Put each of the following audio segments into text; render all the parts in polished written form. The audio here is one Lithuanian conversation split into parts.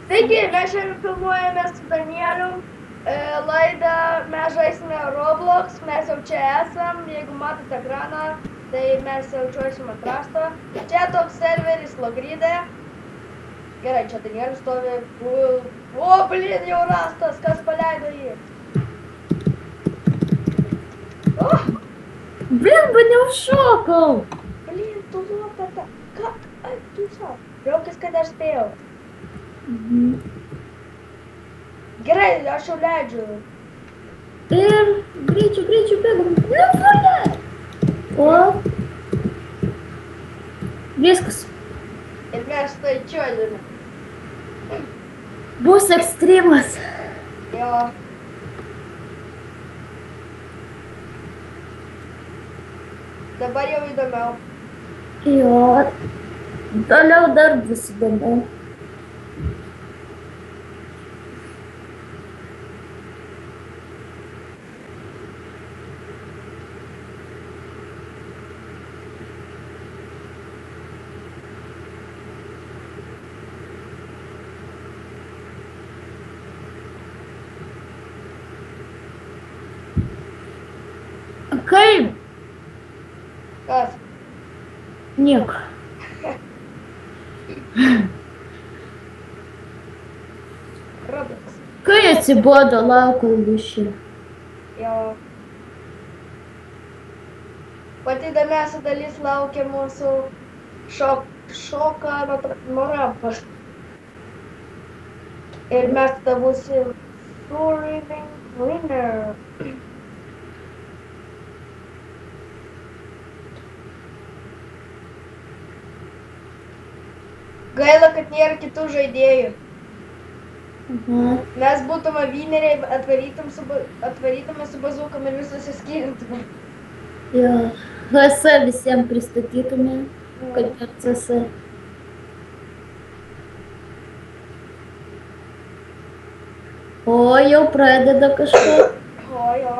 Taigi, mes šiandien filmuojame su Danieliu laidą, mes žaisime Roblox, mes jau čia esam, jeigu matote ekraną, tai mes jau čiuošim ant rašto. Čia toks serveris Logride. Gerai, čia Danielius stovi. O, blin, jau rastas, kas paleido jį? O, Блин, бы не ушел! blin, tu lopeta. Ką? Ai, tu savo. Raukis, kad aš spėjau. Gerai, aš jau leidžiu. Ir greičiau bėgam. Nevalia! O. Viskas. Ir mes tai čiuožime. Bus ekstremas. Jo. Dabar jau įdomiau. Jo. Toliau dar bus įdomiau. Kaip? Kas? Nieko. Roblox. Kai atsibodo lauko lūšį. Jo. Pati įdomiausia dalis laukia mūsų šoką nuo rampos. Ir mes tada būsim Surviving Winner. Gaila, kad nėra kitų žaidėjų. Mes būtume vyneriai, atvarytume su bazūkom ir visus įskirintume. Jo. HS visiems pristatytume, kad per CS. O, jau pradeda kažką. O, jo.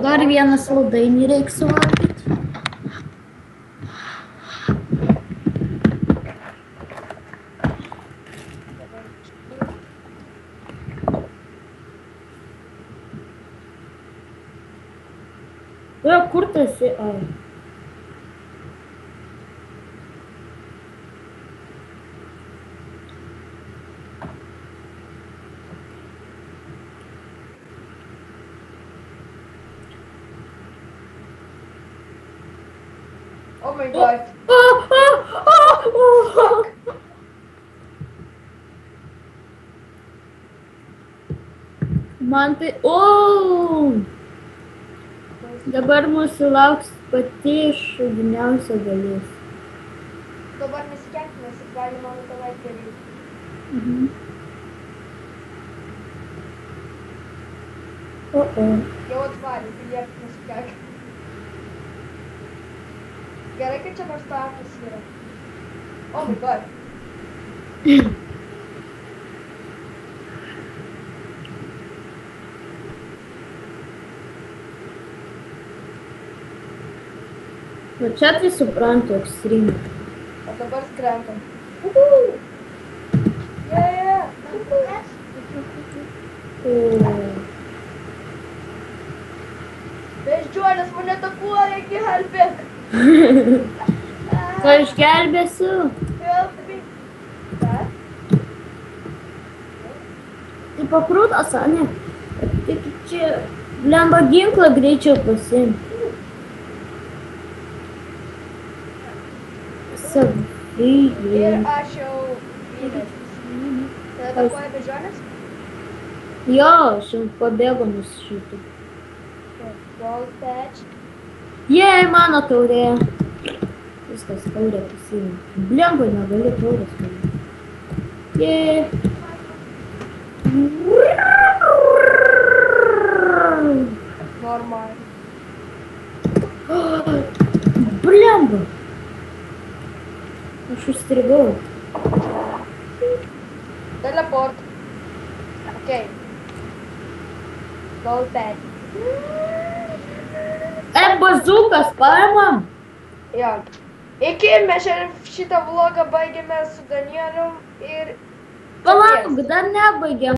Dar vieną saldainį reiks suvalgyti. Kur tu esi? Ai. Oh my god. Man tai... O! Dabar mūsų lauks pati šauniausia dalis. Dabar nesikenkime, nes galima tavai daryti. O. Jau atvarė, tai liepti nesikenkime. Gerai, kad čia nors startas yra. Oh my god. Va čia tai suprantu ekstremą. O dabar skrentam. Yeah. Beždžionės mane atakuoja, gelbėk. Ką išgelbėsiu? Help me. Tai pakrūtas, ne? Tik čia blemba ginklą greičiau pasiimti. Ir aš jau vyresnis. Tai atakuoja beždžionės? Jo, aš jau pabėgo nuo šitų. Gold patch. Jei, mano taurė. Viskas, taurė pasiimti. Blemba, negali taurės paimti. Jei. Normal. Blemba. Aš užstrigau. Teleport. Okei. Golpēt. Bazukas paimam. Jo. Iki, mes šiandien šitą vlogą baigėme su Danielium ir... Palauk, dar nebaigėm.